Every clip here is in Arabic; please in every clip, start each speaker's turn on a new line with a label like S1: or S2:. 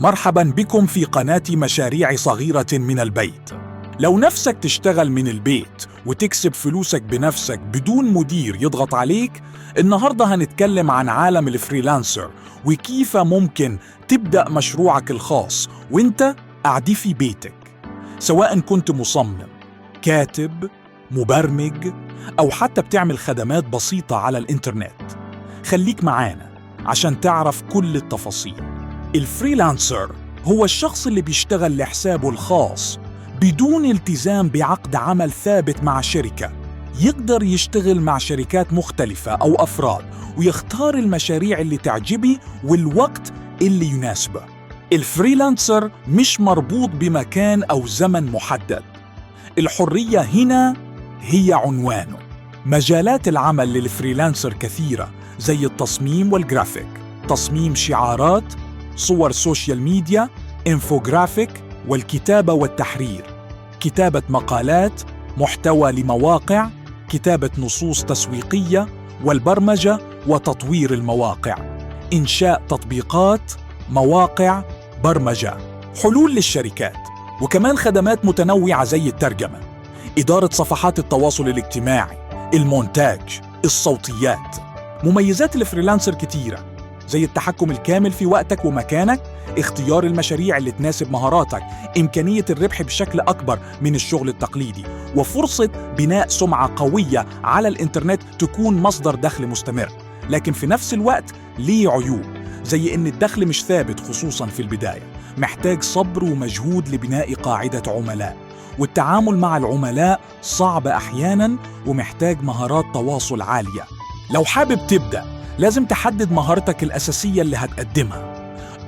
S1: مرحبا بكم في قناة مشاريع صغيرة من البيت. لو نفسك تشتغل من البيت وتكسب فلوسك بنفسك بدون مدير يضغط عليك، النهاردة هنتكلم عن عالم الفريلانسر وكيف ممكن تبدأ مشروعك الخاص وانت قاعد في بيتك، سواء كنت مصمم، كاتب، مبرمج، أو حتى بتعمل خدمات بسيطة على الإنترنت. خليك معانا عشان تعرف كل التفاصيل. الفريلانسر هو الشخص اللي بيشتغل لحسابه الخاص بدون التزام بعقد عمل ثابت مع شركة. يقدر يشتغل مع شركات مختلفة أو أفراد ويختار المشاريع اللي تعجبه والوقت اللي يناسبه. الفريلانسر مش مربوط بمكان أو زمن محدد. الحرية هنا هي عنوانه. مجالات العمل للفريلانسر كثيرة، زي التصميم والجرافيك، تصميم شعارات، صور سوشيال ميديا، انفوغرافيك، والكتابة والتحرير، كتابة مقالات، محتوى لمواقع، كتابة نصوص تسويقية، والبرمجة وتطوير المواقع، إنشاء تطبيقات، مواقع، برمجة، حلول للشركات، وكمان خدمات متنوعة زي الترجمة، إدارة صفحات التواصل الاجتماعي، المونتاج، الصوتيات. مميزات الفريلانسر كتيرة، زي التحكم الكامل في وقتك ومكانك، اختيار المشاريع اللي تناسب مهاراتك، إمكانية الربح بشكل أكبر من الشغل التقليدي، وفرصة بناء سمعة قوية على الإنترنت تكون مصدر دخل مستمر. لكن في نفس الوقت ليه عيوب، زي إن الدخل مش ثابت خصوصاً في البداية، محتاج صبر ومجهود لبناء قاعدة عملاء، والتعامل مع العملاء صعب أحياناً ومحتاج مهارات تواصل عالية. لو حابب تبدأ، لازم تحدد مهارتك الأساسية اللي هتقدمها.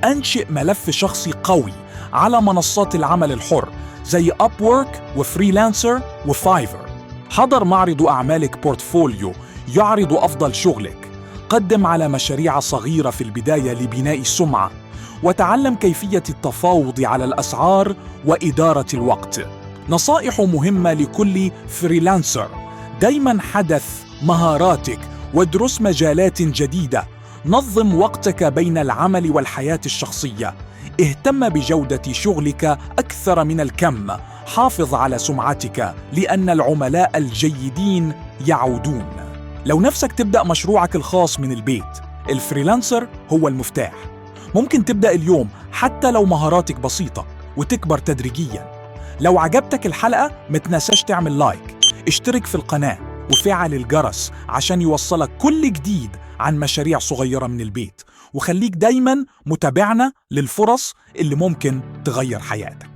S1: أنشئ ملف شخصي قوي على منصات العمل الحر زي أبورك وفريلانسر وفايفر. حضر معرض أعمالك بورتفوليو يعرض أفضل شغلك. قدم على مشاريع صغيرة في البداية لبناء سمعة، وتعلم كيفية التفاوض على الأسعار وإدارة الوقت. نصائح مهمة لكل فريلانسر: دايماً حدث مهاراتك وادرس مجالات جديدة. نظم وقتك بين العمل والحياة الشخصية. اهتم بجودة شغلك أكثر من الكم. حافظ على سمعتك، لأن العملاء الجيدين يعودون. لو نفسك تبدأ مشروعك الخاص من البيت، الفريلانسر هو المفتاح. ممكن تبدأ اليوم حتى لو مهاراتك بسيطة، وتكبر تدريجياً. لو عجبتك الحلقة متنساش تعمل لايك، اشترك في القناة، وفعل الجرس عشان يوصلك كل جديد عن مشاريع صغيرة من البيت. وخليك دايماً متابعنا للفرص اللي ممكن تغير حياتك.